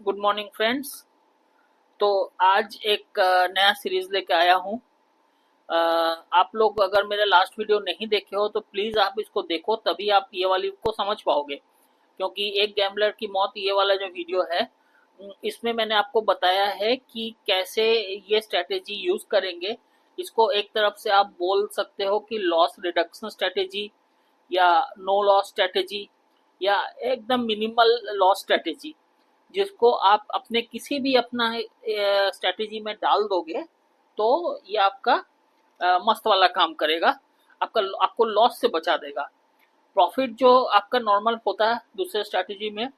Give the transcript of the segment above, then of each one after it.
Good morning friends. तो आज एक नया सीरीज लेके आया हूँ। आप लोग अगर मेरा लास्ट वीडियो नहीं देखे हो तो प्लीज आप इसको देखो, तभी आप ये वाली को समझ पाओगे। क्योंकि एक गैम्बलर की मौत ये वाला जो वीडियो है, इसमें मैंने आपको बताया है कि कैसे ये स्ट्रेटेजी यूज करेंगे। इसको एक तरफ से आप बोल सकते हो कि लॉस रिडक्शन स्ट्रेटेजी, या नो लॉस स्ट्रेटेजी, या एकदम मिनिमल लॉस स्ट्रेटेजी, जिसको आप अपने किसी भी अपना स्ट्रेटेजी में डाल दोगे तो ये आपका मस्त वाला काम करेगा। आपको लॉस से बचा देगा। प्रॉफिट जो आपका नॉर्मल होता है दूसरे स्ट्रेटेजी में,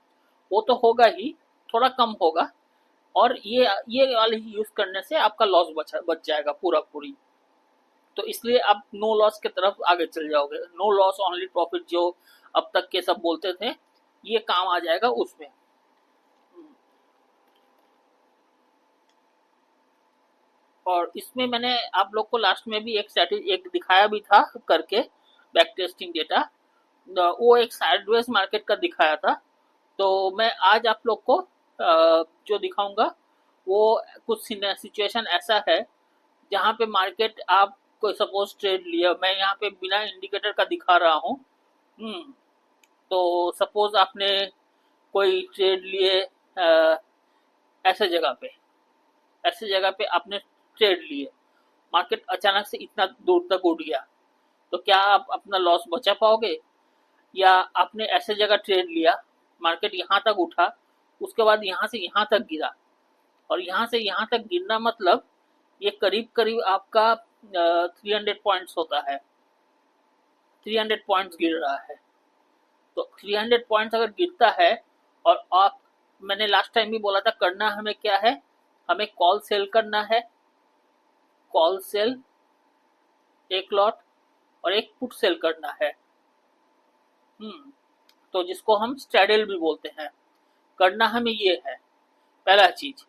वो तो होगा ही, थोड़ा कम होगा। और ये वाली यूज करने से आपका लॉस बच जाएगा पूरा पूरी। तो इसलिए आप नो लॉस की तरफ आगे चल जाओगे। नो लॉस ओनली प्रॉफिट जो अब तक के सब बोलते थे, ये काम आ जाएगा उसमें। और इसमें मैंने आप लोग को लास्ट में भी एक स्ट्रेटेजी एक दिखाया भी था करके, बैक टेस्टिंग डेटा। वो एक साइडवेज मार्केट का दिखाया था। तो मैं आज आप लोग को जो दिखाऊंगा वो कुछ सिचुएशन ऐसा है जहाँ पे मार्केट आप कोई सपोज ट्रेड लिया, मैं यहाँ पे बिना इंडिकेटर का दिखा रहा हूँ। तो सपोज आपने कोई ट्रेड लिए, ऐसे जगह पे ऐसे जगह पे आपने ट्रेड लिए, मार्केट अचानक से इतना दूर तक उठ गया, तो क्या आप अपना लॉस बचा पाओगे? या आपने ऐसे जगह ट्रेड लिया, मार्केट यहाँ तक उठा, उसके बाद यहाँ से यहाँ तक गिरा, और यहाँ से यहाँ तक गिरना मतलब ये करीब करीब आपका 300 पॉइंट्स होता है। 300 पॉइंट्स गिर रहा है। तो 300 पॉइंट्स अगर गिरता है, और आप, मैंने लास्ट टाइम भी बोला था करना हमें क्या है, हमें कॉल सेल करना है। कॉल सेल एक लॉट, और एक पुट सेल करना है। तो जिसको हम स्ट्रैडल भी बोलते हैं। करना हमें ये है, पहला चीज।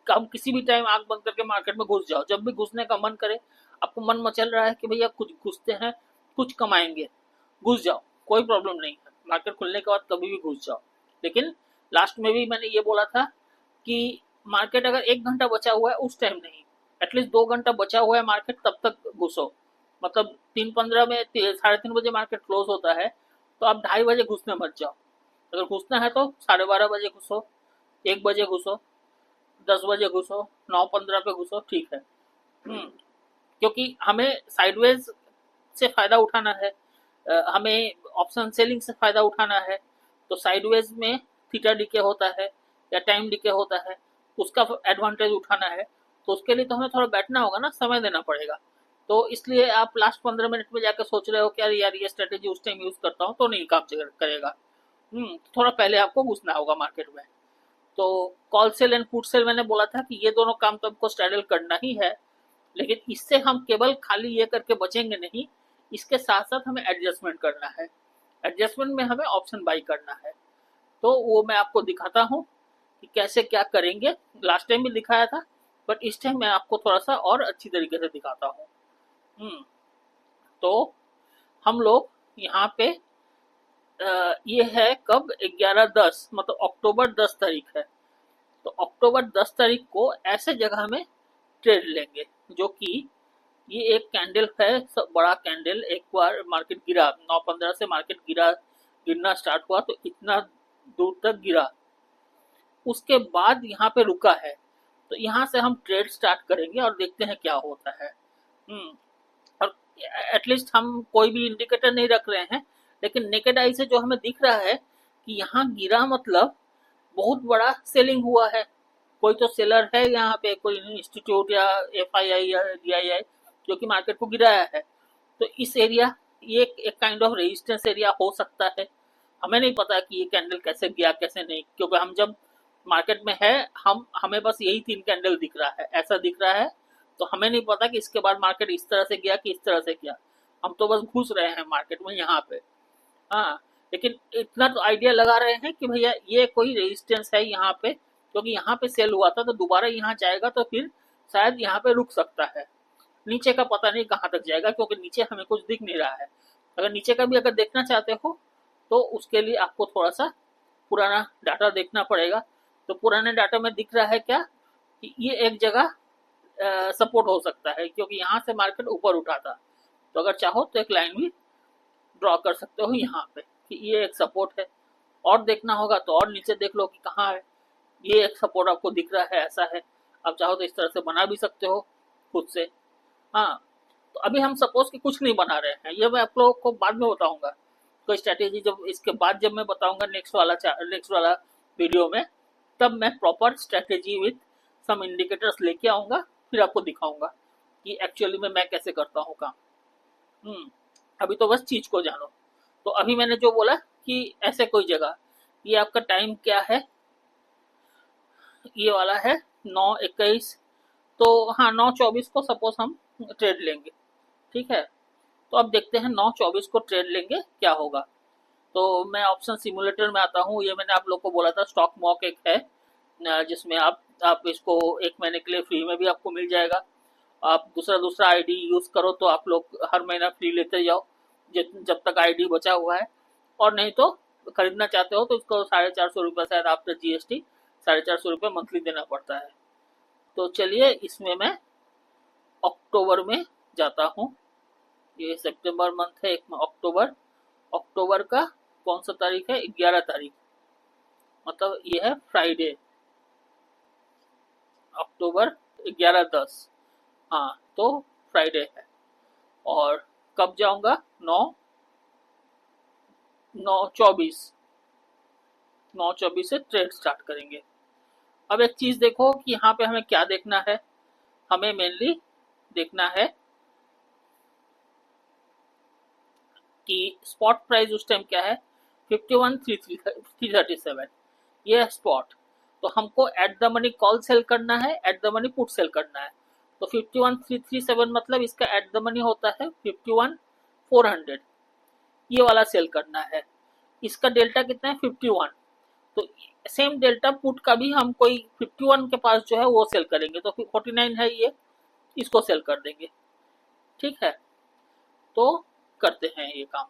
हम किसी भी टाइम आंख बंद करके मार्केट में घुस जाओ, जब भी घुसने का मन करे, आपको मन मचल रहा है कि भैया कुछ घुसते हैं, कुछ कमाएंगे, घुस जाओ, कोई प्रॉब्लम नहीं है। मार्केट खुलने के बाद कभी भी घुस जाओ। लेकिन लास्ट में भी मैंने ये बोला था कि मार्केट अगर 1 घंटा बचा हुआ है उस टाइम नहीं, एटलीस्ट 2 घंटा बचा हुआ है मार्केट, तब तक घुसो। मतलब 3:15 में, 3:30 बजे मार्केट क्लोज होता है, तो आप 2:30 बजे घुसने मत जाओ। अगर घुसना है तो 12:30 बजे घुसो, 1 बजे घुसो, 10 बजे घुसो, 9:15 पे घुसो, ठीक है। क्योंकि हमें साइडवेज से फायदा उठाना है, हमें ऑप्शन सेलिंग से फायदा उठाना है। तो साइडवेज में थीटा डीके होता है या टाइम डीके होता है, उसका एडवांटेज उठाना है। तो उसके लिए तो हमें थोड़ा बैठना होगा ना, समय देना पड़ेगा। तो इसलिए आप लास्ट 15 मिनट में जाकर सोच रहे हो कि यार ये स्ट्रेटेजी उस टाइम यूज करता हूँ, तो नहीं काम करेगा। थोड़ा पहले आपको घुसना होगा मार्केट में। तो call sell and put sell मैंने बोला था कि ये दोनों काम तो हमको स्ट्रैडल करना ही है। लेकिन इससे हम केवल खाली ये करके बचेंगे नहीं, इसके साथ साथ हमें एडजस्टमेंट करना है। एडजस्टमेंट में हमें ऑप्शन बाई करना है। तो वो मैं आपको दिखाता हूँ कि कैसे क्या करेंगे। लास्ट टाइम भी दिखाया था, बट इस टाइम मैं आपको थोड़ा सा और अच्छी तरीके से दिखाता हूँ। तो हम लोग यहाँ पे, ये है कब, 11/10, मतलब अक्टूबर 10 तारीख है। तो अक्टूबर 10 तारीख को ऐसे जगह में ट्रेड लेंगे, जो कि ये एक कैंडल है, सब बड़ा कैंडल। एक बार मार्केट गिरा 9:15 से, मार्केट गिरना स्टार्ट हुआ तो इतना दूर तक गिरा, उसके बाद यहाँ पे रुका है। तो यहाँ से हम ट्रेड स्टार्ट करेंगे और देखते हैं क्या होता है। और एटलीस्ट हम कोई भी इंडिकेटर नहीं रख रहे हैं, लेकिन नेकेड आई से जो हमें दिख रहा है कि यहाँ गिरा, मतलब बहुत बड़ा सेलिंग हुआ है। कोई तो सेलर है यहाँ पे, कोई इंस्टीट्यूट या एफआईआई या डीआईआई, जो कि मार्केट को गिराया है। तो इस एरिया, ये एक काइंड ऑफ रेजिस्टेंस एरिया हो सकता है। हमें नहीं पता कि ये कैंडल कैसे गया कैसे नहीं, क्योंकि हम जब मार्केट में है, हमें बस यही 3 कैंडल दिख रहा है, ऐसा दिख रहा है। तो हमें नहीं पता कि इसके बाद मार्केट इस तरह से गया कि इस तरह से गया। हम तो बस घुस रहे हैं मार्केट में यहाँ पे। हाँ, लेकिन इतना तो आइडिया लगा रहे हैं कि भैया ये कोई रेजिस्टेंस है यहाँ पे, क्योंकि यहाँ पे सेल हुआ था, तो दोबारा यहाँ जाएगा तो फिर शायद यहाँ पे रुक सकता है। नीचे का पता नहीं कहाँ तक जाएगा, क्योंकि नीचे हमें कुछ दिख नहीं रहा है। अगर नीचे का भी अगर देखना चाहते हो, तो उसके लिए आपको थोड़ा सा पुराना डाटा देखना पड़ेगा। तो पुराने डाटा में दिख रहा है क्या कि ये एक जगह सपोर्ट हो सकता है, क्योंकि यहाँ से मार्केट ऊपर उठा था। तो अगर चाहो तो एक लाइन भी ड्रॉ कर सकते हो यहाँ पे कि ये एक सपोर्ट है। और देखना होगा तो और नीचे देख लो कि कहाँ है, ये एक सपोर्ट आपको दिख रहा है, ऐसा है। आप चाहो तो इस तरह से बना भी सकते हो खुद से। हाँ, तो अभी हम सपोज कि कुछ नहीं बना रहे हैं, ये मैं आप लोगों को बाद में बताऊंगा। कोई स्ट्रेटेजी जब इसके बाद जब मैं बताऊंगा नेक्स्ट वाला वीडियो में, तब मैं proper strategy with some indicators लेके आऊंगा, फिर आपको दिखाऊंगा कि एक्चुअली में मैं कैसे करता हूँ काम। अभी तो बस चीज को जानो। तो अभी मैंने जो बोला कि ऐसे कोई जगह, ये आपका टाइम क्या है, ये वाला है 9:21। तो हाँ, 9:24 को सपोज हम ट्रेड लेंगे, ठीक है। तो अब देखते हैं 9:24 को ट्रेड लेंगे क्या होगा। तो मैं ऑप्शन सिमुलेटर में आता हूँ। ये मैंने आप लोग को बोला था स्टॉक मॉक एक है, जिसमें आप इसको 1 महीने के लिए फ्री में भी आपको मिल जाएगा। आप दूसरा आईडी यूज करो तो आप लोग हर महीना फ्री लेते जाओ जब तक आईडी बचा हुआ है। और नहीं तो खरीदना चाहते हो तो इसको 450 रुपये शायद आफ्टर जीएसटी 450 रुपये मंथली देना पड़ता है। तो चलिए इसमें मैं अक्टूबर में जाता हूँ। ये सितंबर मंथ है, एक में अक्टूबर का कौन सा तारीख है, 11 तारीख, मतलब ये है फ्राइडे, अक्टूबर 11/10। हाँ, तो फ्राइडे है। और कब जाऊंगा, 9/24 से ट्रेड स्टार्ट करेंगे। अब एक चीज देखो कि यहाँ पे हमें क्या देखना है। हमें मेनली देखना है कि स्पॉट प्राइस उस टाइम क्या है, 51,337, ये है स्पॉट। तो हमको at the money call sell करना है, at the money put sell करना है। तो 51,337 मतलब इसका एट द मनी होता है 51,400, ये वाला सेल करना है। इसका डेल्टा कितना है, 51। तो सेम डेल्टा पुट का भी हम कोई 51 के पास जो है वो सेल करेंगे, तो 49 है ये, इसको सेल कर देंगे, ठीक है। तो करते हैं ये काम।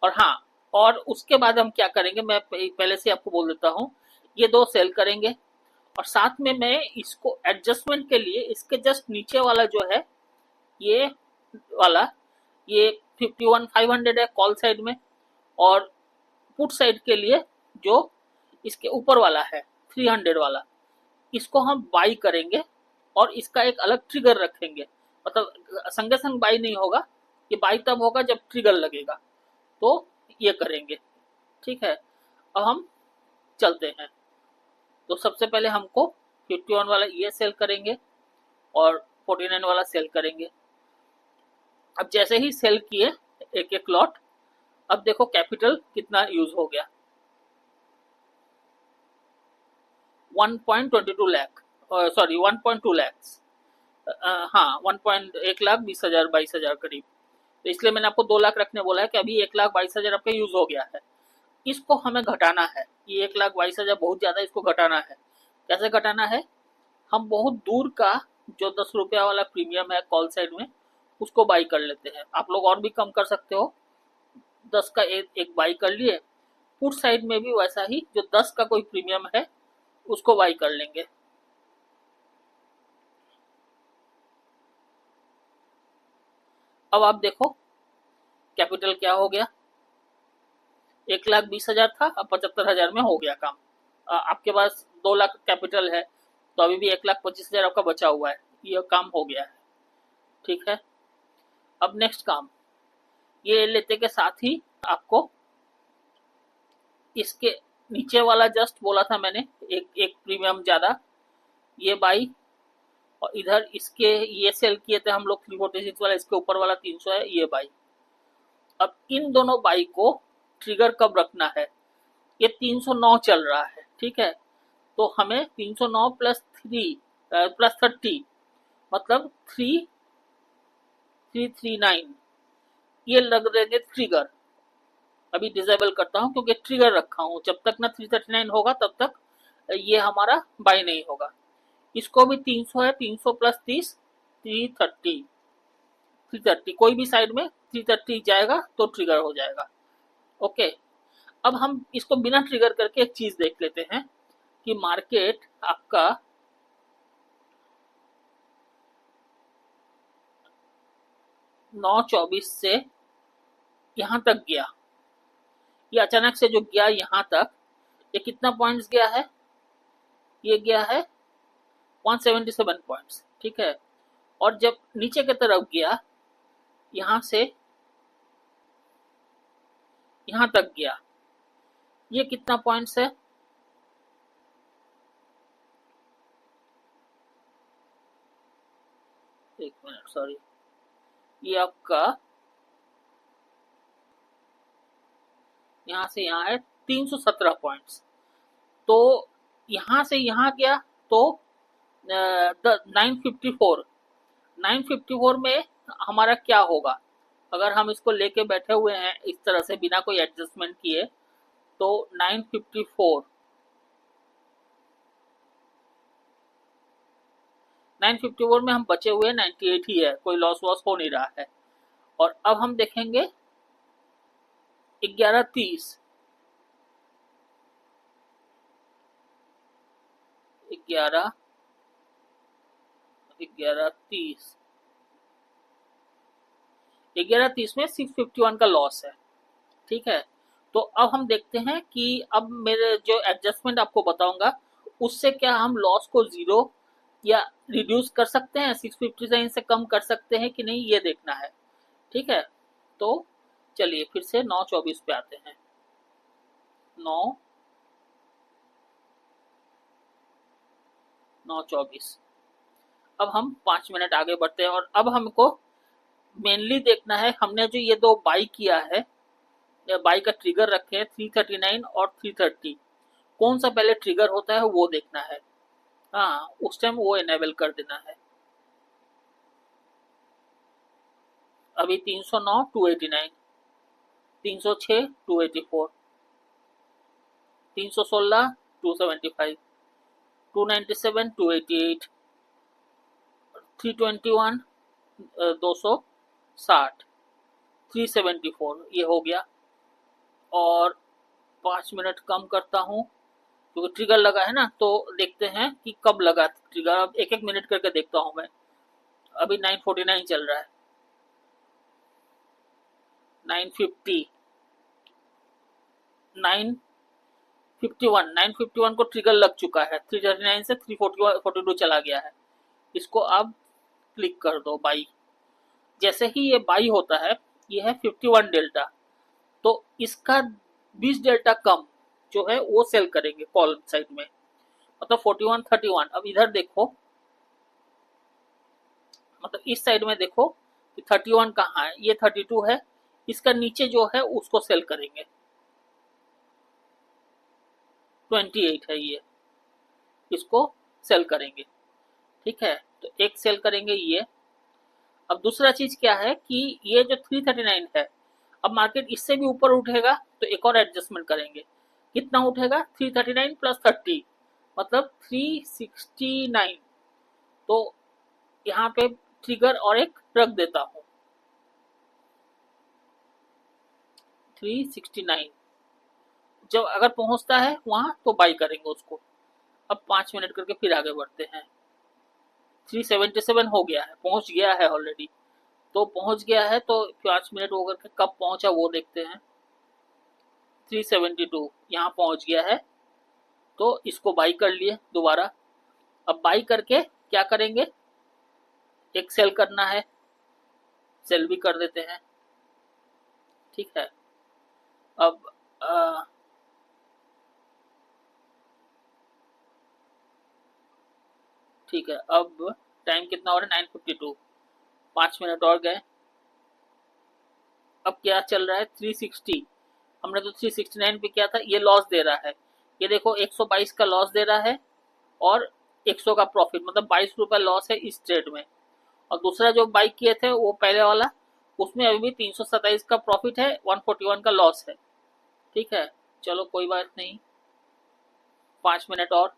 और हाँ, और उसके बाद हम क्या करेंगे, मैं पहले से आपको बोल देता हूँ, ये दो सेल करेंगे। और साथ में मैं इसको एडजस्टमेंट के लिए इसके जस्ट नीचे वाला जो है, ये वाला, ये 51,500 है कॉल साइड में, और पुट साइड के लिए जो इसके ऊपर वाला है 300 वाला, इसको हम बाई करेंगे। और इसका एक अलग ट्रिगर रखेंगे, मतलब संगे संग बाई नहीं होगा, ये बाई तब होगा जब ट्रिगर लगेगा, तो ये करेंगे, ठीक है। अब हम चलते हैं। तो सबसे पहले हमको 51 वाला ये सेल करेंगे और 49 वाला सेल करेंगे। अब जैसे ही सेल किए एक एक लॉट, अब देखो कैपिटल कितना यूज हो गया, 1.22 लाख, सॉरी 1.2 लैक्स, हाँ 1,20,000 22,000 करीब। तो इसलिए मैंने आपको 2 लाख रखने बोला है कि अभी 1,22,000 आपका यूज हो गया है। इसको हमें घटाना है, ये 1,22,000 बहुत ज्यादा, इसको घटाना है। कैसे घटाना है, हम बहुत दूर का जो 10 रुपया वाला प्रीमियम है कॉल साइड में, उसको बाई कर लेते हैं। आप लोग और भी कम कर सकते हो, 10 का एक बाई कर लिए। पुट साइड में भी वैसा ही, जो 10 का कोई प्रीमियम है उसको बाई कर लेंगे। अब आप देखो कैपिटल क्या हो गया, 1,20,000 था, अब 75,000 में हो गया काम। आपके पास 2 लाख कैपिटल है, तो अभी भी 1,25,000 आपका बचा हुआ है, ये काम हो गया है, ठीक है। अब नेक्स्ट काम, ये लेते के साथ ही आपको इसके नीचे वाला जस्ट बोला था मैंने, एक प्रीमियम ज्यादा, ये बाई। और इधर इसके ये सेल किए थे हम लोग 346 वाला, इसके ऊपर वाला 300 है, ये बाई। अब इन दोनों बाई को ट्रिगर कब रखना है, ये 309 चल रहा है, ठीक है। तो हमें 309 प्लस 30 मतलब 3,339, ये लग देंगे ट्रिगर। अभी डिसेबल करता हूं क्योंकि ट्रिगर रखा हूं, जब तक ना 339 होगा तब तक ये हमारा बाई नहीं होगा। इसको भी 300 है, 300 प्लस 30 330, कोई भी साइड में 330 जाएगा तो ट्रिगर हो जाएगा, ओके। अब हम इसको बिना ट्रिगर करके एक चीज देख लेते हैं कि मार्केट आपका 9:24 से यहां तक गया, ये अचानक से जो गया यहां तक, ये कितना पॉइंट्स गया है, ये गया है 177 पॉइंट्स, ठीक है। और जब नीचे की तरफ गया, यहां से यहां तक गया, ये कितना पॉइंट्स है, एक मिनट सॉरी, ये आपका यहां से यहां है 317 पॉइंट्स। तो यहां से यहां गया तो 954, 954 में हमारा क्या होगा, अगर हम इसको लेके बैठे हुए हैं इस तरह से बिना कोई एडजस्टमेंट किए, तो 954, 954 में हम बचे हुए 98 ही है, कोई लॉस वॉस हो नहीं रहा है। और अब हम देखेंगे 11:30, 11:30, 11:30 में 651 का लॉस है, ठीक है। तो अब हम देखते हैं कि अब मेरे जो एडजस्टमेंट आपको बताऊंगा उससे क्या हम लॉस को जीरो या रिड्यूस कर सकते हैं, 659 से कम कर सकते हैं कि नहीं, ये देखना है, ठीक है। तो चलिए फिर से 9:24 पे आते हैं, 9:24। अब हम 5 मिनट आगे बढ़ते हैं और अब हमको मेनली देखना है, हमने जो ये दो बाई किया है, बाई का ट्रिगर रखे हैं 339 और 330, कौन सा पहले ट्रिगर होता है वो देखना है, हाँ उस टाइम वो इनेबल कर देना है। अभी 309 289, 306 284, 316 275, 297 288, 321 260, 374 ये हो गया। और 5 मिनट कम करता हूँ क्योंकि ट्रिगर लगा है ना, तो देखते हैं कि कब लगा ट्रिगर, अब एक एक मिनट करके देखता हूँ मैं। अभी 949 चल रहा है, 950, 951, 951 को ट्रिगर लग चुका है, 339 से 342 चला गया है, इसको अब क्लिक कर दो बाई। जैसे ही ये बाई होता है, ये है 51 डेल्टा, तो इसका 20 डेल्टा कम जो है वो सेल करेंगे कॉल साइड में, मतलब 41 31। अब इधर देखो, मतलब इस साइड में देखो कि 31 कहाँ है, ये 32 है, इसका नीचे जो है उसको सेल करेंगे, 28 है ये, इसको सेल करेंगे, ठीक है। तो एक सेल करेंगे ये। अब दूसरा चीज क्या है कि ये जो 339 है, अब मार्केट इससे भी ऊपर उठेगा तो एक और एडजस्टमेंट करेंगे, कितना उठेगा, 339 प्लस 30 मतलब 369। तो यहाँ पे ट्रिगर और एक रख देता हूँ 369, जब अगर पहुंचता है वहां तो बाई करेंगे उसको। अब 5 मिनट करके फिर आगे बढ़ते हैं, 377 हो गया है, पहुंच गया है ऑलरेडी, तो पहुंच गया है तो 5 मिनट होकर के कब पहुंचा वो देखते हैं, 372 यहाँ पहुंच गया है, तो इसको बाई कर लिए दोबारा। अब बाई करके क्या करेंगे, एक सेल करना है, सेल भी कर देते हैं, ठीक है। अब ठीक है, अब टाइम कितना हो रहा है, 9:52, 5 मिनट और गए। अब क्या चल रहा है, 360, हमने तो 369 पे किया था, ये लॉस दे रहा है, ये देखो 122 का लॉस दे रहा है और 100 का प्रॉफिट, मतलब 22 रुपए लॉस है इस ट्रेड में। और दूसरा जो बाई किए थे वो पहले वाला, उसमें अभी भी 327 का प्रॉफिट है, 141 का लॉस है, ठीक है। चलो कोई बात नहीं, 5 मिनट और।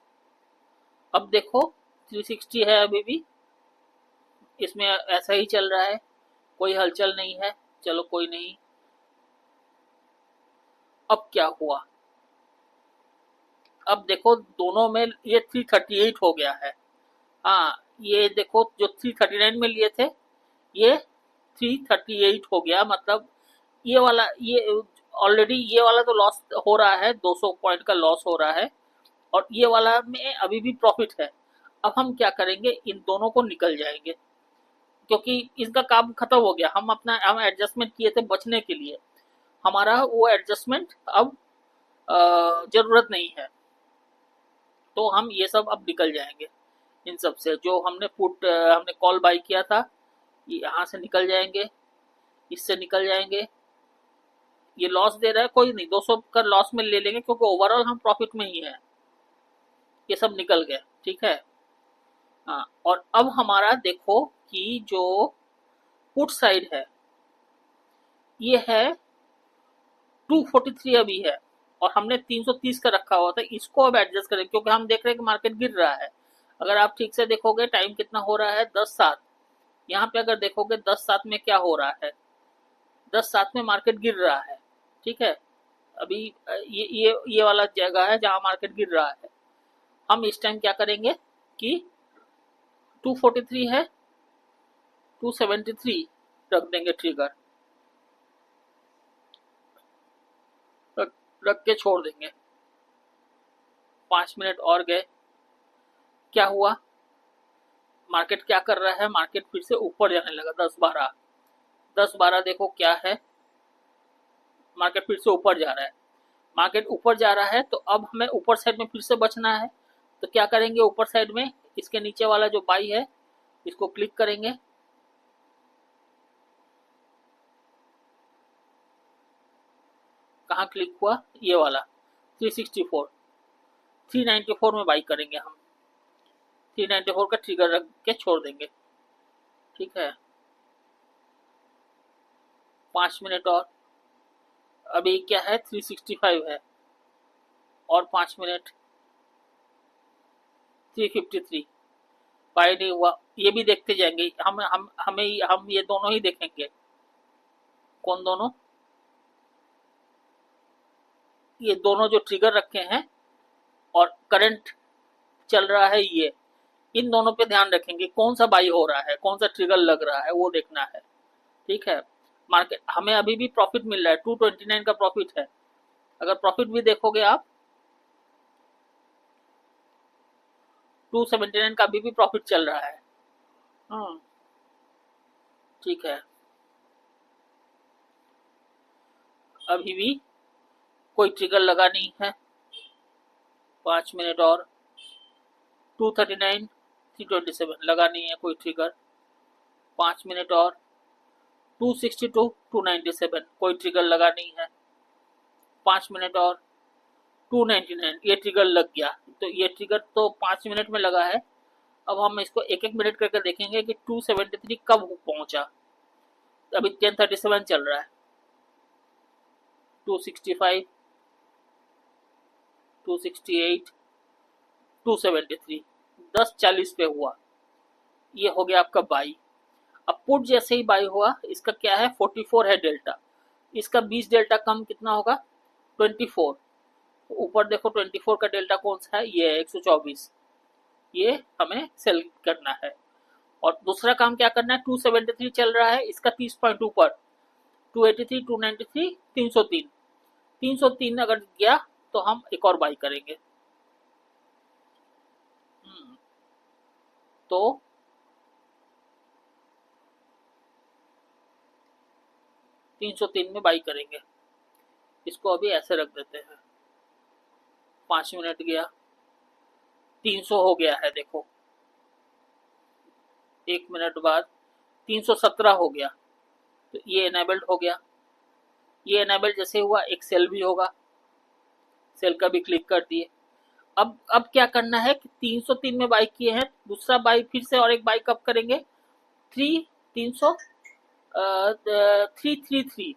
अब देखो 360 है अभी भी, इसमें ऐसा ही चल रहा है, कोई हलचल नहीं है, चलो कोई नहीं। अब क्या हुआ, अब देखो दोनों में ये 338 हो गया है। हाँ, ये देखो जो 339 में लिए थे, ये 338 हो गया, मतलब ये वाला, ये ऑलरेडी ये वाला तो लॉस हो रहा है, 200 पॉइंट का लॉस हो रहा है, और ये वाला में अभी भी प्रॉफिट है। अब हम क्या करेंगे, इन दोनों को निकल जाएंगे, क्योंकि इसका काम खत्म हो गया। हम एडजस्टमेंट किए थे बचने के लिए, हमारा वो एडजस्टमेंट अब जरूरत नहीं है, तो हम ये सब अब निकल जाएंगे। इन सब से जो हमने कॉल बाई किया था, यहाँ से निकल जाएंगे, इससे निकल जाएंगे। ये लॉस दे रहा है, कोई नहीं, 200 का लॉस में ले लेंगे, क्योंकि ओवरऑल हम प्रॉफिट में ही है। ये सब निकल गए, ठीक है। हाँ, और अब हमारा देखो कि जो पुट साइड है, ये है 243 अभी है, और हमने 330 का रखा हुआ था। इसको अब एडजस्ट करें, क्योंकि हम देख रहे हैं कि मार्केट गिर रहा है। अगर आप ठीक से देखोगे, टाइम कितना हो रहा है, 10:07। यहाँ पे अगर देखोगे 10:07 में क्या हो रहा है, 10:07 में मार्केट गिर रहा है, ठीक है। अभी ये वाला जगह है जहां मार्केट गिर रहा है। हम इस टाइम क्या करेंगे कि 243 है, 273 रख देंगे ट्रिगर, रख, रख के छोड़ देंगे। 5 मिनट और गए, क्या हुआ, मार्केट क्या कर रहा है, मार्केट फिर से ऊपर जाने लगा। 10:12, 10:12 देखो क्या है, मार्केट फिर से ऊपर जा रहा है। मार्केट ऊपर जा रहा है, तो अब हमें ऊपर साइड में फिर से बचना है। तो क्या करेंगे, ऊपर साइड में इसके नीचे वाला जो बाई है, इसको क्लिक करेंगे। कहाँ क्लिक हुआ, ये वाला 364, 394 में बाई करेंगे हम। 394 का ट्रिगर रख के छोड़ देंगे, ठीक है। 5 मिनट और, अभी क्या है, 365 है, और 5 मिनट, 353, बाई नहीं हुआ। ये भी देखते जाएंगे, हम ये दोनों ही देखेंगे। कौन दोनों, ये दोनों जो ट्रिगर रखे हैं और करंट चल रहा है, ये इन दोनों पे ध्यान रखेंगे, कौन सा बाई हो रहा है, कौन सा ट्रिगर लग रहा है, वो देखना है, ठीक है। मार्केट हमें अभी भी प्रॉफिट मिल रहा है, 229 का प्रॉफिट है। अगर प्रॉफिट भी देखोगे आप, 279 का अभी भी प्रॉफिट चल रहा है। हाँ, ठीक है, अभी भी कोई ट्रिगर लगा नहीं है। 5 मिनट और, 239, 327 लगा नहीं है कोई ट्रिगर। 5 मिनट और, 262, 297 कोई ट्रिगर लगा नहीं है। 5 मिनट और, 299 ये ट्रिगर लग गया। तो ये ट्रिगर तो 5 मिनट में लगा है। अब हम इसको एक एक मिनट करके देखेंगे कि 273 कब पहुंचा। अभी 10:37 चल रहा है, 265, 268, 273, 10:40 पे हुआ। ये हो गया आपका बाई। अब पुट जैसे ही बाई हुआ, इसका क्या है, 44 है डेल्टा। इसका 20 डेल्टा कम कितना होगा, 24। ऊपर देखो 24 का डेल्टा कौन सा है, ये है 124। ये हमें सेल करना है। और दूसरा काम क्या करना है, 273 चल रहा है, इसका 30 पॉइंट ऊपर, 283, 293, 303, 303 अगर गया तो हम एक और बाई करेंगे। तो 303 में बाई करेंगे। इसको अभी ऐसे रख देते हैं। 5 मिनट गया, 300 हो गया है देखो। 1 मिनट बाद 317 हो गया, तो ये एनेबल्ड हो गया। ये एनेबल्ड जैसे हुआ, एक सेल भी होगा, सेल का भी क्लिक कर दिए। अब क्या करना है कि 303 में बाई किए हैं, दूसरा बाई फिर से और एक बाई कब करेंगे, 333,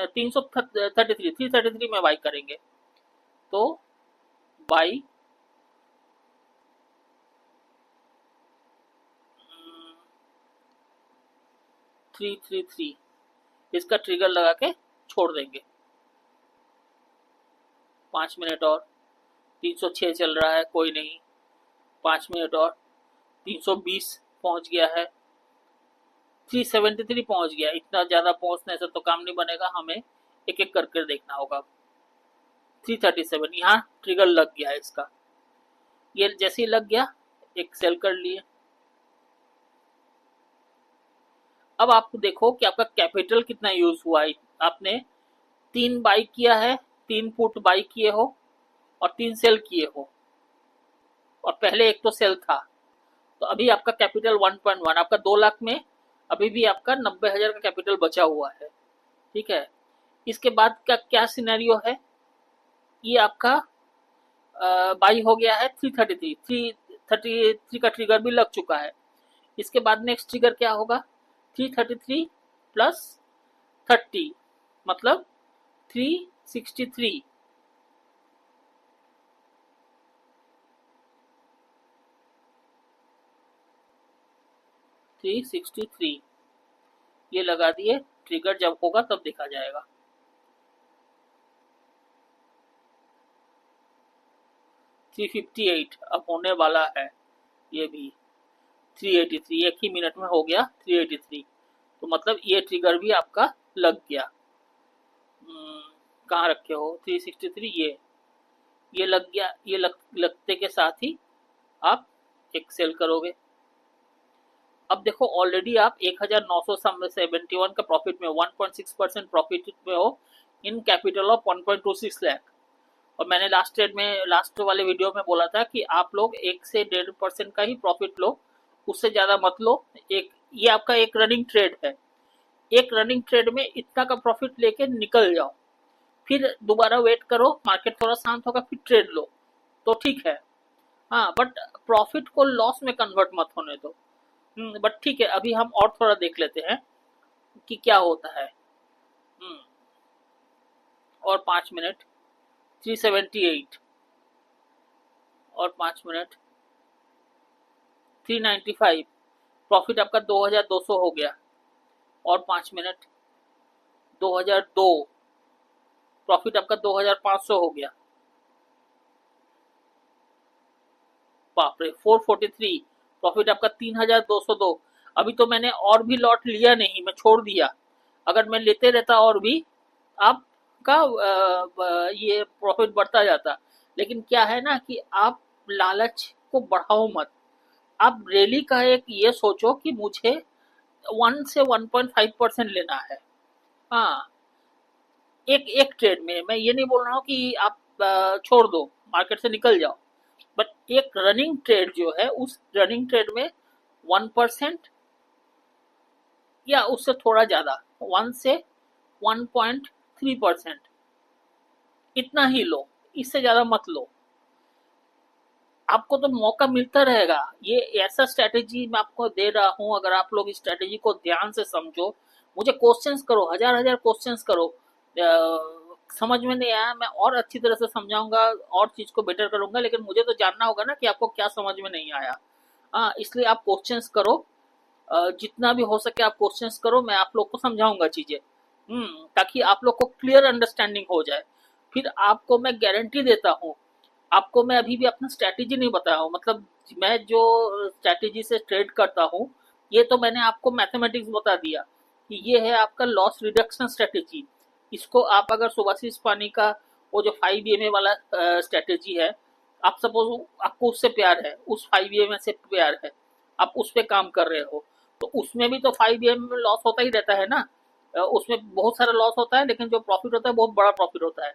333 में बाई करेंगे। तो बाई 333, इसका ट्रिगर लगा के छोड़ देंगे। 5 मिनट और, 306 चल रहा है, कोई नहीं, 5 मिनट और, 320 पहुंच गया है, 373 पहुंच गया। इतना ज्यादा पहुंचने से तो काम नहीं बनेगा, हमें एक एक करके देखना होगा। 337 यहाँ ट्रिगर लग गया है इसका, ये जैसे ही लग गया एक सेल कर लिए। अब आप देखो कि आपका कैपिटल कितना यूज हुआ है। आपने 3 बाई किया है, 3 पुट बाई किए हो और 3 सेल किए हो, और पहले एक तो सेल था, तो अभी आपका कैपिटल 1.1, आपका 2 लाख में अभी भी आपका 90,000 का कैपिटल बचा हुआ है। ठीक है, इसके बाद का क्या सिनेरियो है, ये आपका बाई हो गया है 333 का ट्रिगर भी लग चुका है। इसके बाद नेक्स्ट ट्रिगर क्या होगा, 333 प्लस 30 मतलब 363। ये लगा दिए, ट्रिगर जब होगा तब देखा जाएगा। 358 अब होने वाला है, ये भी 383 एक ही मिनट में हो गया 383, तो मतलब ये ट्रिगर भी आपका लग गया। कहाँ रखे हो 363, ये लग गया। ये लगते के साथ ही आप एक सेल करोगे। अब देखो ऑलरेडी आप 1971 का प्रॉफिट में 1.6% प्रॉफिट में हो इन कैपिटल ऑफ 1.26 लाख। और मैंने लास्ट वाले वीडियो में बोला था कि आप लोग 1 से 1.5% का ही प्रॉफिट लो, उससे ज्यादा मत लो। ये आपका एक रनिंग ट्रेड है, एक रनिंग ट्रेड में इतना का प्रॉफिट लेके निकल जाओ, फिर दोबारा वेट करो, मार्केट थोड़ा शांत होगा, फिर ट्रेड लो तो ठीक है। हाँ, बट प्रॉफिट को लॉस में कन्वर्ट मत होने दो। बट ठीक है, अभी हम और थोड़ा देख लेते हैं कि क्या होता है। और 5 मिनट 378 और 5 मिनट 395, प्रॉफिट आपका 2200 हो गया। और 5 मिनट 2002, प्रॉफिट आपका 2500 हो गया। बाप रे 443, प्रॉफिट आपका 3202। अभी तो मैंने और भी लॉट लिया नहीं, मैं छोड़ दिया। अगर मैं लेते रहता और भी आपका ये प्रॉफिट बढ़ता जाता। लेकिन क्या है ना कि आप लालच को बढ़ाओ मत। आप रैली का एक ये सोचो कि मुझे 1 से 1.5% लेना है। हाँ, एक एक ट्रेड में, मैं ये नहीं बोल रहा हूँ कि आप छोड़ दो, मार्केट से निकल जाओ, बट एक रनिंग ट्रेड जो है, उस रनिंग ट्रेड में 1% या उससे थोड़ा ज्यादा, 1 से 1.3% इतना ही लो, इससे ज्यादा मत लो। आपको तो मौका मिलता रहेगा। ये ऐसा स्ट्रेटेजी मैं आपको दे रहा हूं, अगर आप लोग इस स्ट्रेटेजी को ध्यान से समझो, मुझे क्वेश्चंस करो, हजार हजार क्वेश्चंस करो। समझ में नहीं आया, मैं और अच्छी तरह से समझाऊंगा और चीज को बेटर करूंगा, लेकिन मुझे तो जानना होगा ना कि आपको क्या समझ में नहीं आया। हाँ, इसलिए आप क्वेश्चंस करो, जितना भी हो सके आप क्वेश्चंस करो, मैं आप लोग को समझाऊंगा चीजें, ताकि आप लोग को क्लियर अंडरस्टैंडिंग हो जाए। फिर आपको मैं गारंटी देता हूँ, आपको मैं अभी भी अपना स्ट्रैटेजी नहीं बताया हूँ, मतलब मैं जो स्ट्रैटेजी से ट्रेड करता हूँ, ये तो मैंने आपको मैथमेटिक्स बता दिया कि ये है आपका लॉस रिडक्शन स्ट्रैटेजी। इसको आप अगर सुभाषिस पानी का वो जो 5 EMA वाला स्ट्रैटेजी है, आप सपोज आपको उससे प्यार है, उस 5 EMA से प्यार है, आप उस पर काम कर रहे हो, तो उसमें भी तो 5 EMA में लॉस होता ही रहता है ना। उसमें बहुत सारा लॉस होता है, लेकिन जो प्रॉफिट होता है बहुत बड़ा प्रॉफिट होता है।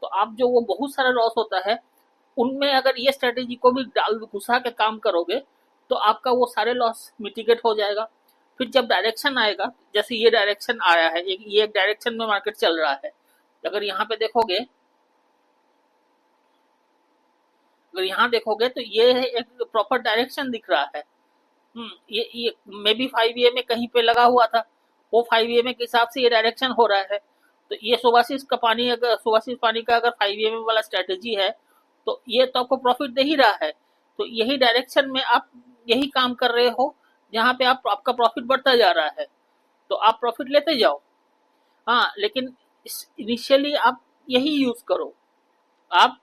तो आप जो वो बहुत सारा लॉस होता है, उनमें अगर ये स्ट्रेटेजी को भी डाल घुसा के काम करोगे, तो आपका वो सारे लॉस मिटिगेट हो जाएगा। फिर जब डायरेक्शन आएगा, जैसे ये डायरेक्शन आया है, ये एक डायरेक्शन में मार्केट चल रहा है, अगर यहाँ पे देखोगे, अगर यहाँ देखोगे तो ये है एक प्रॉपर डायरेक्शन दिख रहा है। ये मे बी 5 में कहीं पे लगा हुआ था, वो 5 के हिसाब से ये डायरेक्शन हो रहा है। तो ये सुभाषिस पानी का अगर 5 वाला स्ट्रेटेजी है, तो ये तो आपको प्रॉफिट दे ही रहा है। तो यही डायरेक्शन में आप यही काम कर रहे हो, जहां पे आपका प्रॉफिट बढ़ता जा रहा है, तो आप प्रॉफिट लेते जाओ। हाँ, लेकिन इनिशियली आप यही यूज करो। आप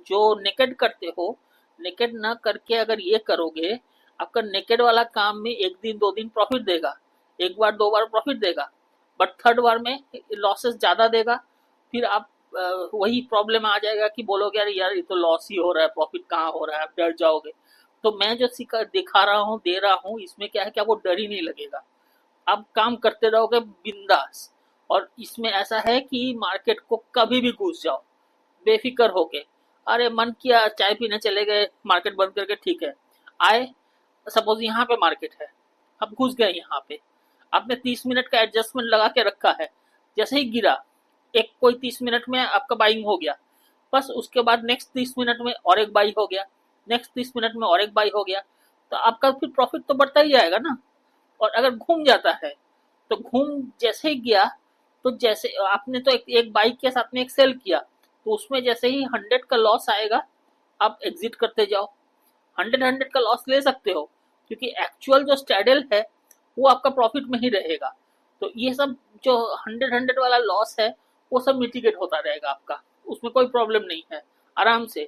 जो नेकेड करते हो, नेकेड ना करके अगर ये करोगे, आपका नेकेड वाला काम में एक दिन दो दिन प्रॉफिट देगा, एक बार दो बार प्रॉफिट देगा, बट थर्ड बार में लॉसेस ज्यादा देगा। फिर आप वही प्रॉब्लम आ जाएगा कि बोलोगे यार यार ये तो लॉस ही हो रहा है, प्रॉफिट कहाँ हो रहा है, आप डर जाओगे। तो मैं जो सिखा दिखा रहा हूँ, दे रहा हूँ, इसमें क्या है कि आपको डर ही नहीं लगेगा, आप काम करते रहोगे बिंदास। और इसमें ऐसा है कि मार्केट को कभी भी घुस जाओ बेफिक्र होके, अरे मन किया चाय पीने चले गए, मार्केट बंद करके, ठीक है, आए, सपोज यहाँ पे मार्केट है, अब घुस गए यहाँ पे, आपने 30 मिनट का एडजस्टमेंट लगा के रखा है, जैसे ही गिरा, एक कोई 30 मिनट में आपका बाइंग हो गया, बस उसके बाद नेक्स्ट 30 मिनट में और एक बाई हो गया, नेक्स्ट 30 मिनट में और एक बाई हो गया, तो आपका फिर प्रॉफिट तो बढ़ता ही जाएगा ना। और अगर घूम जाता है, तो घूम जैसे ही गया, तो जैसे आपने तो एक बाइक के साथ में एक सेल किया, तो उसमें जैसे ही 100 का लॉस आएगा, आप एग्जिट करते जाओ, 100 का लॉस ले सकते हो, क्योंकि एक्चुअल जो स्टैडल है वो आपका प्रॉफिट में ही रहेगा। तो ये सब जो 100 वाला लॉस है, वो सब मिटिगेट होता रहेगा आपका, उसमें कोई प्रॉब्लम नहीं है, आराम से।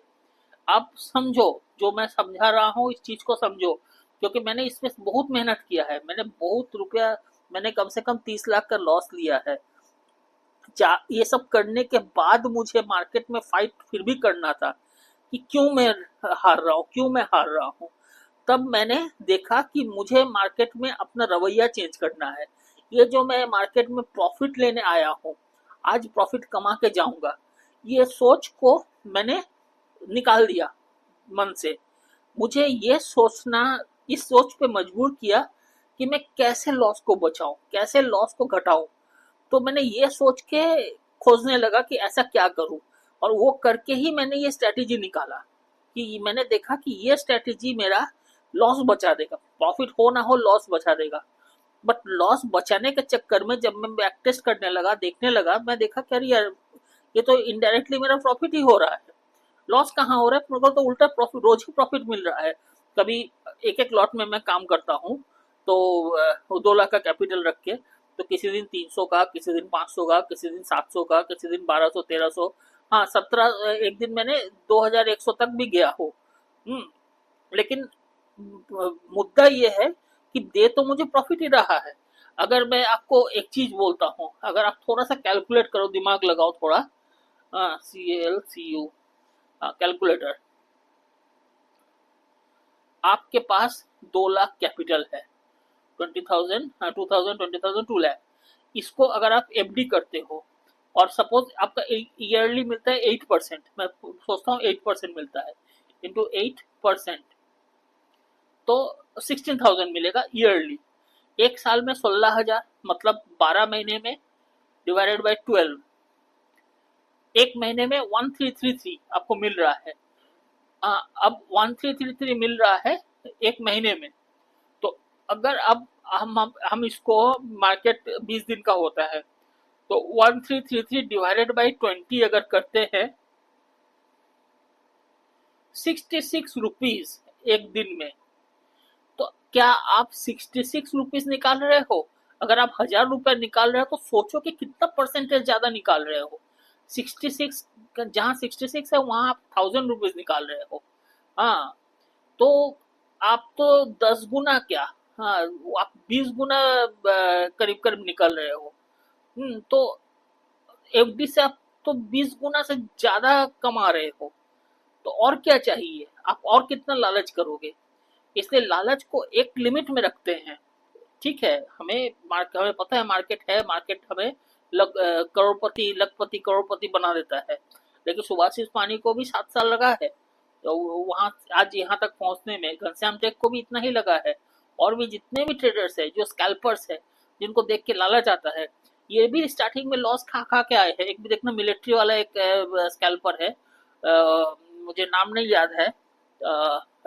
आप समझो, जो मैं समझा रहा हूँ इस चीज को समझो, क्योंकि मैंने इसमें बहुत मेहनत किया है, मैंने बहुत रुपया, मैंने कम से कम 30 लाख का लॉस लिया है। ये सब करने के बाद मुझे मार्केट में फाइट फिर भी करना था कि क्यों मैं हार रहा हूँ, क्यों मैं हार रहा हूँ। तब मैंने देखा कि मुझे मार्केट में अपना रवैया चेंज करना है। ये जो मैं मार्केट में प्रॉफिट लेने आया हूँ, आज प्रॉफिट कमा के जाऊंगा, ये सोच को मैंने निकाल दिया मन से। मुझे ये सोचना, इस सोच पे मजबूर किया कि मैं कैसे लॉस को बचाऊं, कैसे लॉस को घटाऊं। तो मैंने ये सोच के खोजने लगा कि ऐसा क्या करूं, और वो करके ही मैंने ये स्ट्रेटेजी निकाला कि मैंने देखा कि ये स्ट्रेटेजी मेरा लॉस बचा देगा, प्रॉफिट हो ना हो लॉस बचा देगा। बट लॉस बचाने के चक्कर में जब मैं बैक टेस्ट करने लगा, देखने लगा, मैं देखा कि अरे यार ये तो इनडायरेक्टली मेरा प्रॉफिट ही हो रहा है, लॉस कहाँ हो रहा है, मेरे को तो उल्टा प्रॉफिट, रोज ही प्रॉफिट मिल रहा है। कभी एक एक लॉट में मैं काम करता हूँ, तो 2 लाख का कैपिटल रख के, तो किसी दिन 300 का, किसी दिन 500 का, किसी दिन 700 का, किसी दिन 1200, 1300, हाँ 17, एक दिन मैंने 2100 तक भी गया हो। लेकिन मुद्दा ये है कि दे तो मुझे प्रॉफिट ही रहा है। अगर मैं आपको एक चीज बोलता हूँ, अगर आप थोड़ा सा कैलकुलेट करो, दिमाग लगाओ थोड़ा, CALCU कैलकुलेटर, आपके पास 2 लाख कैपिटल है, 20,000, 2,000, 20,000, 2 लाख, इसको अगर आप एफडी करते हो, और सपोज आपका ईयरली मिलता है 8%, मैं सोचता हूँ 8% मिलता है, इंटू 8%, तो 16,000 मिलेगा ईयरली। एक साल में 16,000, मतलब 12 महीने में डिवाइडेड बाई 12, एक महीने में 1333 आपको मिल रहा है। अब 1333 मिल रहा है एक महीने में। तो अगर अब हम इसको, मार्केट 20 दिन का होता है, तो 1333 डिवाइडेड बाई 20 अगर करते हैं, 66 रुपीज एक दिन में। तो क्या आप 66 रुपीज निकाल रहे हो? अगर आप 1,000 रुपए निकाल रहे हो, तो सोचो कि कितना परसेंटेज ज्यादा निकाल रहे हो। 66, जहां 66 है वहां आप 1,000 रुपीज निकाल रहे हो। हाँ, तो आप तो 10 गुना क्या, हाँ, आप 20 गुना करीब करीब निकल रहे हो। तो एफडी से आप तो 20 गुना से ज्यादा कमा रहे हो। तो और क्या चाहिए, आप और कितना लालच करोगे? इसलिए लालच को एक लिमिट में रखते हैं। ठीक है, हमें पता है मार्केट है, मार्केट हमें करोड़पति, लखपति, करोड़पति बना देता है। लेकिन सुभाषिस पानी को भी 7 साल लगा है, तो वहां आज यहाँ तक पहुंचने में घनश्याम टेक को भी इतना ही लगा है। और भी जितने भी ट्रेडर्स है, जो स्कैल्पर्स है, जिनको देख के लालच आता है, ये भी स्टार्टिंग में लॉस खा खा के आए हैं। एक भी देखना, मिलिट्री वाला एक स्कैल्पर है, मुझे नाम नहीं याद है,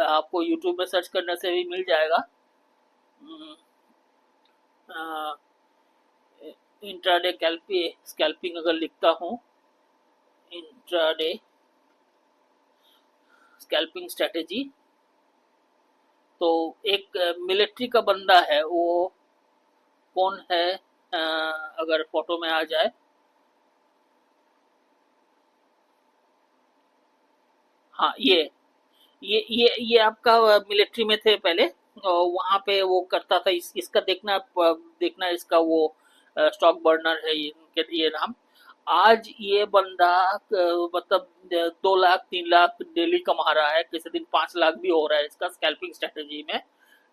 आपको यूट्यूब में सर्च करने से भी मिल जाएगा। इंट्राडे स्कैल्पिंग अगर लिखता हूँ, इंट्राडे स्कैल्पिंग स्ट्रेटेजी, तो एक मिलिट्री का बंदा है, वो कौन है, अगर फोटो में आ जाए, हाँ, ये आपका मिलिट्री में थे पहले, वहां पे वो करता था। इसका देखना इसका वो स्टॉक बर्नर है ये नाम। आज ये बंदा मतलब 2 लाख 3 लाख डेली कमा रहा है, किसी दिन 5 लाख भी हो रहा है इसका स्कैल्पिंग स्ट्रेटेजी में।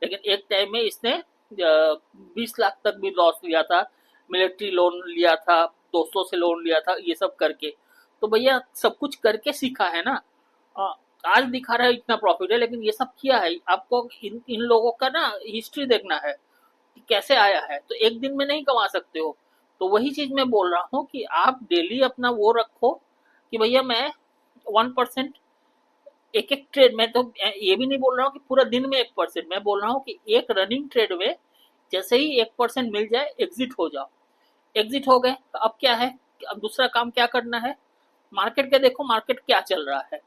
लेकिन एक टाइम में इसने 20 लाख तक भी लॉस लिया था, मिलिट्री लोन लिया था, दोस्तों से लोन लिया था, ये सब करके। तो भैया सब कुछ करके सीखा है ना। अ, आज दिखा रहा है इतना प्रॉफिट है, लेकिन ये सब किया है। आपको इन लोगों का ना हिस्ट्री देखना है कि कैसे आया है। तो एक दिन में नहीं कमा सकते हो। तो वही चीज मैं बोल रहा हूँ कि आप डेली अपना वो रखो कि भैया मैं 1%, एक एक ट्रेड। मैं तो ये भी नहीं बोल रहा हूँ कि पूरा दिन में 1%, मैं बोल रहा हूँ कि एक रनिंग ट्रेड में जैसे ही 1% मिल जाए एग्जिट हो जाओ। एग्जिट हो गए तो अब क्या है, अब दूसरा काम क्या करना है, मार्केट के देखो मार्केट क्या चल रहा है।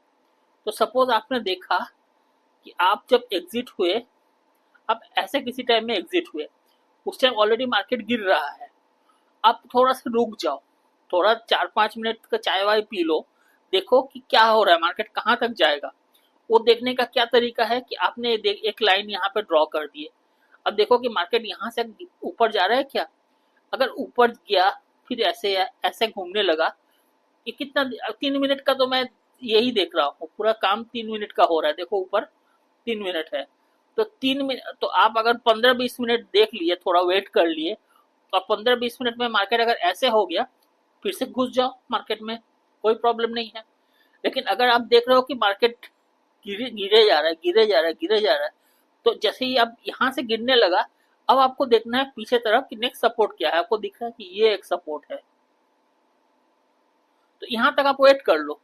तो सपोज आपने देखा कि आप जब एग्जिट हुए, आप ऐसे किसी टाइम में एग्जिट हुए, उस टाइम ऑलरेडी मार्केट गिर रहा है। आप थोड़ा सा रुक जाओ, थोड़ा 4-5 मिनट का चाय वाय पी लो, देखो कि क्या हो रहा है, मार्केट कहाँ तक जाएगा। वो देखने का क्या तरीका है कि आपने एक लाइन यहाँ पे ड्रॉ कर दी है। अब देखो कि मार्केट यहाँ से ऊपर जा रहा है क्या। अगर ऊपर गया, फिर ऐसे ऐसे घूमने लगा, ये कितना 3 मिनट का तो मैं यही देख रहा हूँ, पूरा काम 3 मिनट का हो रहा है। देखो ऊपर 3 मिनट है, तो 3 मिनट तो आप अगर 15-20 मिनट देख लिए, थोड़ा वेट कर लिए, तो 15-20 मिनट में मार्केट अगर ऐसे हो गया, फिर से घुस जाओ मार्केट में, कोई प्रॉब्लम नहीं है। लेकिन अगर आप देख रहे हो कि मार्केट गिरे गिरे जा रहा है, गिरे जा रहा है, गिरे जा रहा है, तो जैसे ही आप यहाँ से गिरने लगा, अब आपको देखना है पीछे तरफ कि नेक्स्ट सपोर्ट क्या है। आपको दिख रहा है कि ये एक सपोर्ट है, तो यहाँ तक आप वेट कर लो।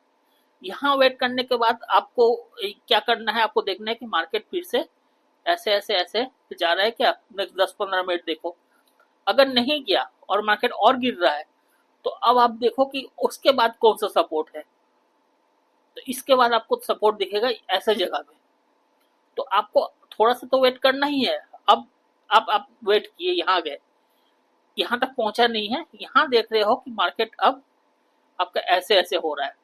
यहाँ वेट करने के बाद आपको क्या करना है, आपको देखना है कि मार्केट फिर से ऐसे ऐसे ऐसे जा रहा है क्या। नेक्स्ट 10-15 मिनट देखो, अगर नहीं गया और मार्केट और गिर रहा है, तो अब आप देखो कि उसके बाद कौन सा सपोर्ट है। तो इसके बाद आपको सपोर्ट दिखेगा ऐसे जगह पे, तो आपको थोड़ा सा तो वेट करना ही है। अब आप वेट किए, यहाँ गए, यहाँ तक पहुंचा नहीं है, यहाँ देख रहे हो कि मार्केट अब आपका ऐसे ऐसे हो रहा है,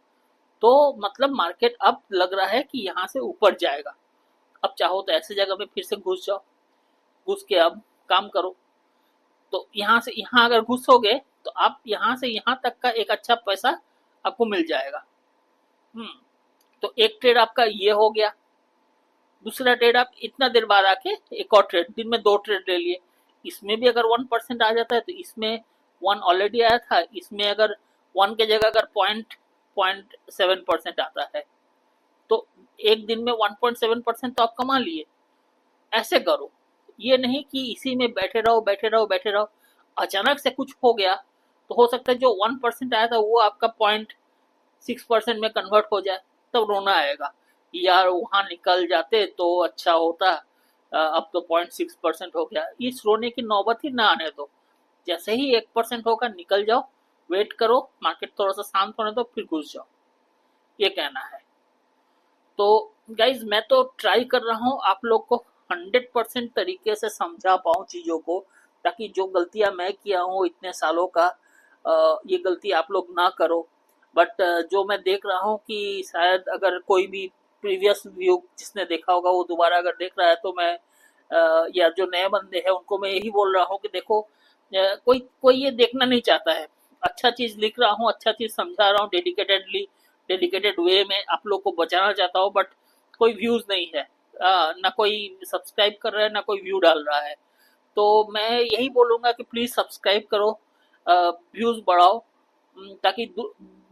तो मतलब मार्केट अब लग रहा है कि यहाँ से ऊपर जाएगा। अब चाहो तो ऐसे जगह में फिर से घुस जाओ, घुस के अब काम करो। तो यहाँ से यहाँ अगर घुसोगे, तो आप यहाँ से यहाँ तक का एक अच्छा पैसा आपको मिल जाएगा। हम्म तो एक ट्रेड आपका ये हो गया। दूसरा ट्रेड आप इतना देर बाद आके एक और ट्रेड, दिन में 2 ट्रेड ले लिए, इसमें भी अगर 1% आ जाता है, तो इसमें 1 ऑलरेडी आया था, इसमें अगर 1 की जगह अगर 0.7% आता है, तो एक दिन में 1.7% तो आप कमा लिए। ऐसे करो, ये नहीं कि इसी में बैठे रहो बैठे रहो बैठे रहो। अचानक से कुछ हो गया, तो हो सकता है जो 1% आया था वो आपका 0.6% में कन्वर्ट हो जाए, तब रोना आएगा, यार वहां निकल जाते तो अच्छा होता। अब तो 0.6% हो गया, इस रोने की नौबत ही ना आने दो। जैसे ही 1% होगा निकल जाओ, वेट करो मार्केट थोड़ा सा शांत होने दो, फिर घुस जाओ, ये कहना है। तो गाइज मैं तो ट्राई कर रहा हूँ आप लोग को 100% तरीके से समझा पाऊँ चीज़ों को, ताकि जो गलतियाँ मैं किया हूँ इतने सालों का, ये गलती आप लोग ना करो। बट जो मैं देख रहा हूँ कि शायद अगर कोई भी प्रीवियस व्यू जिसने देखा होगा वो दोबारा अगर देख रहा है, तो मैं या जो नए बंदे हैं उनको मैं यही बोल रहा हूँ कि देखो, कोई कोई ये देखना नहीं चाहता है। अच्छा चीज़ लिख रहा हूँ, अच्छा चीज़ समझा रहा हूँ, डेडिकेटेड वे में आप लोग को बचाना चाहता हूँ, बट कोई व्यूज नहीं है, ना कोई सब्सक्राइब कर रहा है, ना कोई व्यू डाल रहा है। तो मैं यही बोलूंगा कि प्लीज सब्सक्राइब करो, व्यूज बढ़ाओ, ताकि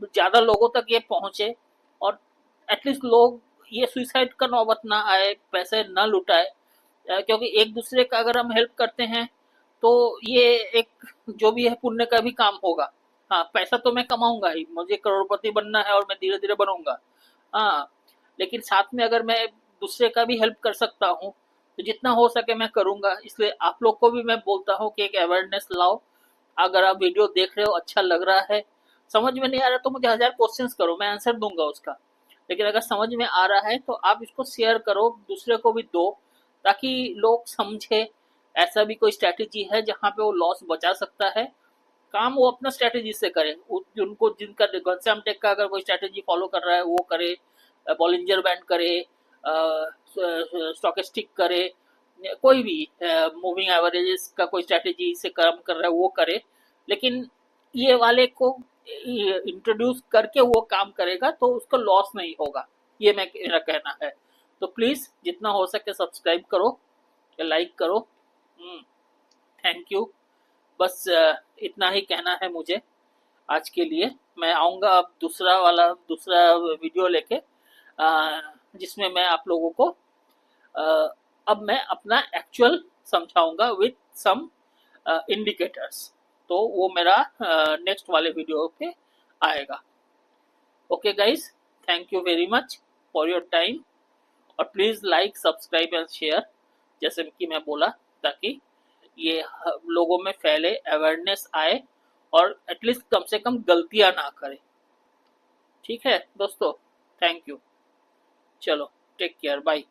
ज्यादा लोगों तक ये पहुंचे, और एटलीस्ट लोग ये सुसाइड का नौबत ना आए, पैसे ना लुटाए। क्योंकि एक दूसरे का अगर हम हेल्प करते हैं, तो ये एक जो भी है पुण्य का भी काम होगा। हाँ, पैसा तो मैं कमाऊंगा ही, मुझे करोड़पति बनना है और मैं धीरे धीरे बनूंगा। हाँ, लेकिन साथ में अगर मैं दूसरे का भी हेल्प कर सकता हूँ, तो जितना हो सके मैं करूंगा। इसलिए आप लोग को भी मैं बोलता हूँ कि एक अवेयरनेस लाओ। अगर आप वीडियो देख रहे हो, अच्छा लग रहा है, समझ में नहीं आ रहा तो मुझे 1000 क्वेश्चंस करो, मैं आंसर दूंगा उसका। लेकिन अगर समझ में आ रहा है तो आप इसको शेयर करो, दूसरे को भी दो, ताकि लोग समझे ऐसा भी कोई स्ट्रैटेजी है जहाँ पे वो लॉस बचा सकता है। काम वो अपना स्ट्रैटेजी से करे, उनको जिनका घनश्याम टेक का अगर कोई स्ट्रैटेजी फॉलो कर रहा है वो करे, बॉलिंजर बैंड करे, स्टॉकेस्टिक करे, कोई भी मूविंग एवरेजेस का कोई स्ट्रेटेजी से काम कर रहा है वो करे, लेकिन ये वाले को इंट्रोड्यूस करके वो काम करेगा तो उसको लॉस नहीं होगा, ये मेरा कहना है। तो प्लीज जितना हो सके सब्सक्राइब करो या लाइक करो। Thank you. बस इतना ही कहना है मुझे आज के लिए। मैं आऊँगा अब दूसरा वीडियो लेके, जिसमें मैं आप लोगों को अब मैं अपना एक्चुअल समझाऊंगा विथ सम इंडिकेटर्स। तो वो मेरा नेक्स्ट वाले वीडियो पे आएगा। Okay guys, thank you very much for your time, और please like subscribe and share, जैसे कि मैं बोला, ताकि ये लोगों में फैले, अवेयरनेस आए, और एटलीस्ट कम से कम गलतियां ना करें। ठीक है दोस्तों, थैंक यू। चलो, टेक केयर, बाय।